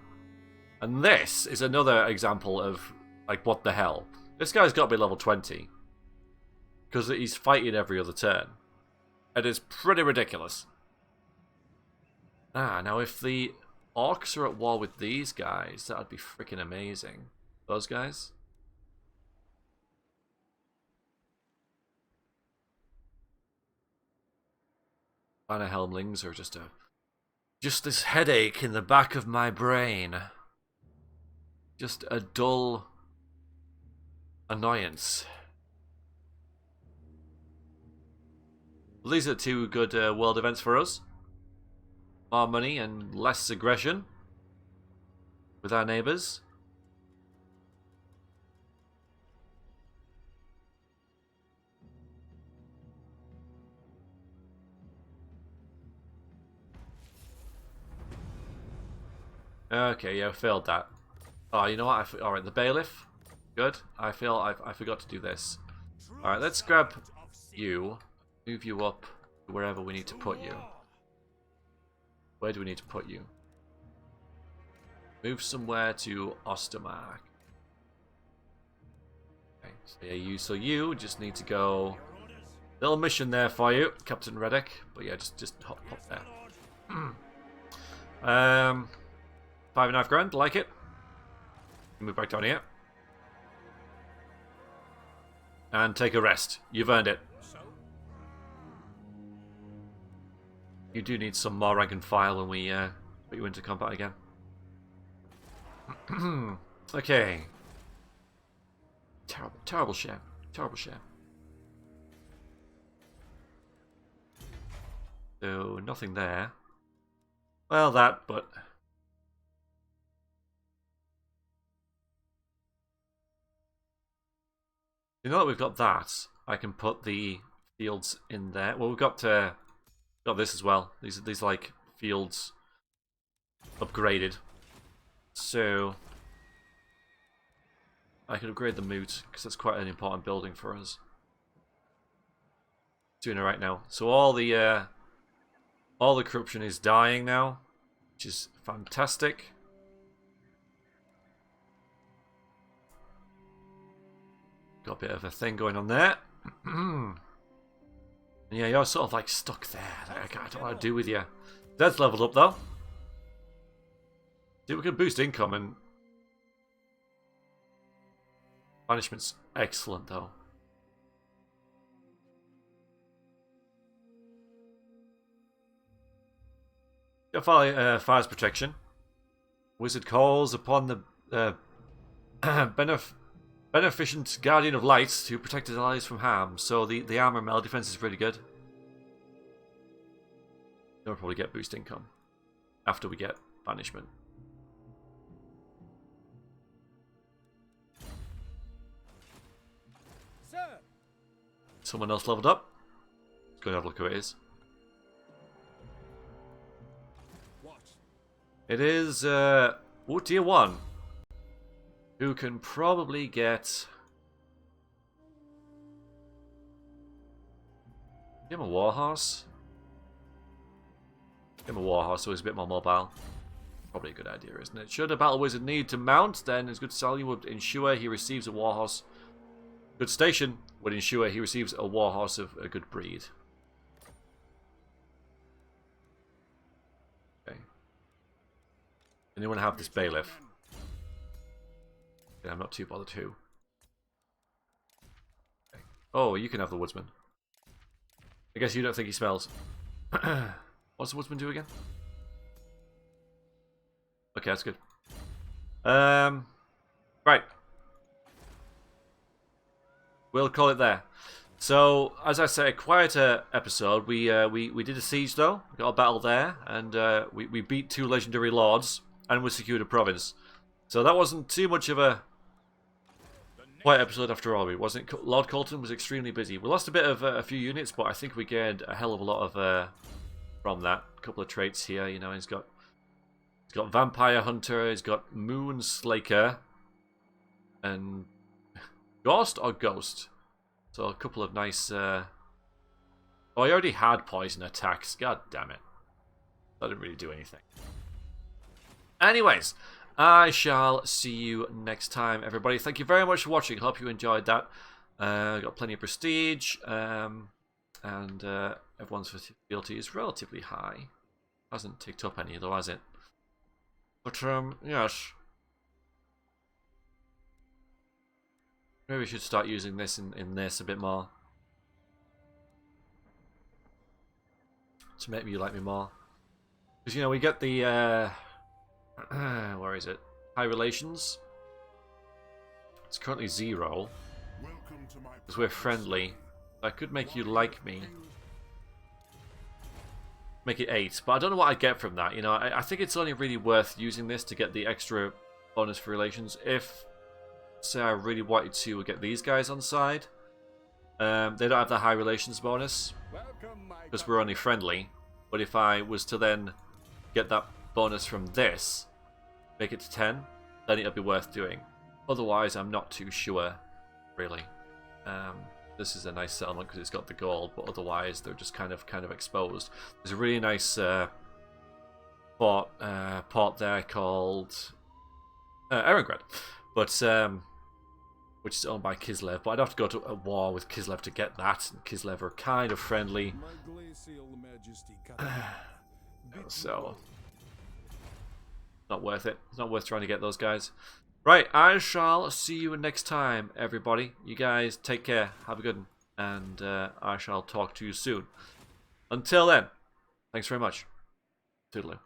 And this is another example of, like, what the hell. This guy's got to be level 20. because he's fighting every other turn. It is pretty ridiculous. Now if the orcs are at war with these guys, that would be freaking amazing. Those guys? Banner Helmlings are just this headache in the back of my brain. Just a dull annoyance. Well, these are two good world events for us. More money and less aggression with our neighbours. Okay, yeah, I failed that. Oh, you know what? Alright, the bailiff. Good. I forgot to do this. Alright, let's grab you. Move you up to wherever we need to put you. Where do we need to put you? Move somewhere to Ostermark. Okay, so you just need to go. Little mission there for you, Captain Reddick. But yeah, just hop there. 5.5 grand, like it. Move back down here. And take a rest. You've earned it. You do need some more rank and file when we put you into combat again. Okay. Terrible shame. Terrible shame. So, nothing there. Well, that, but... You know that we've got that. I can put the fields in there. Well, we've got this as well. These like fields upgraded. So I can upgrade the moot because that's quite an important building for us. Doing it right now. So all the corruption is dying now, which is fantastic. Got a bit of a thing going on there. Yeah, you're sort of like stuck there. I don't know what to do with you. That's leveled up though. See, we can boost income and punishment's excellent though. Got fire's protection. Wizard calls upon the beneficent guardian of light to protect his allies from harm. So the armor melee defense is really good. We'll probably get boost income after we get banishment. Sir. Someone else leveled up. Let's go and have a look who it is. What? It is tier 1. Who can probably get... Give him a warhorse. Give him a warhorse so he's a bit more mobile. Probably a good idea, isn't it? Should a battle wizard need to mount, then his good stallion would ensure he receives a warhorse. Good station would ensure he receives a warhorse of a good breed. Okay. Anyone have this bailiff? I'm not too bothered who. Okay. Oh, you can have the woodsman. I guess you don't think he smells. What's the woodsman do again? Okay, that's good. Right. We'll call it there. So, as I say, a quieter episode. We did a siege though. We got a battle there, and we beat 2 legendary lords, and we secured a province. So that wasn't too much of a quiet episode after all. It wasn't. Lord Colton was extremely busy. We lost a bit of a few units, but I think we gained a hell of a lot of from that. A couple of traits here. You know, he's got Vampire Hunter. He's got Moon Slaker, and Ghost or Ghost. So a couple of nice. Oh, I already had poison attacks. God damn it! That didn't really do anything. Anyways. I shall see you next time, everybody. Thank you very much for watching. Hope you enjoyed that. Got plenty of prestige, and everyone's fealty is relatively high. Hasn't ticked up any though, has it? But yes. Maybe we should start using this in this a bit more. To make me like me more. Because, you know, we get the, where is it? High relations. It's currently 0. Because we're friendly. I could make you like me. Make it 8. But I don't know what I get from that, you know. I think it's only really worth using this to get the extra bonus for relations. If, say, I really wanted to get these guys on side. They don't have the high relations bonus. Because we're only friendly. But if I was to then get that bonus from this, make it to 10, then it'll be worth doing. Otherwise, I'm not too sure, really. This is a nice settlement because it's got the gold, but otherwise they're just kind of exposed. There's a really nice port there called Erengrad, but which is owned by Kislev. But I'd have to go to a war with Kislev to get that, and Kislev are kind of friendly. So, not worth it. It's not worth trying to get those guys. Right, I shall see you next time, everybody. You guys take care. Have a good one. And I shall talk to you soon. Until then, thanks very much. Toodaloo.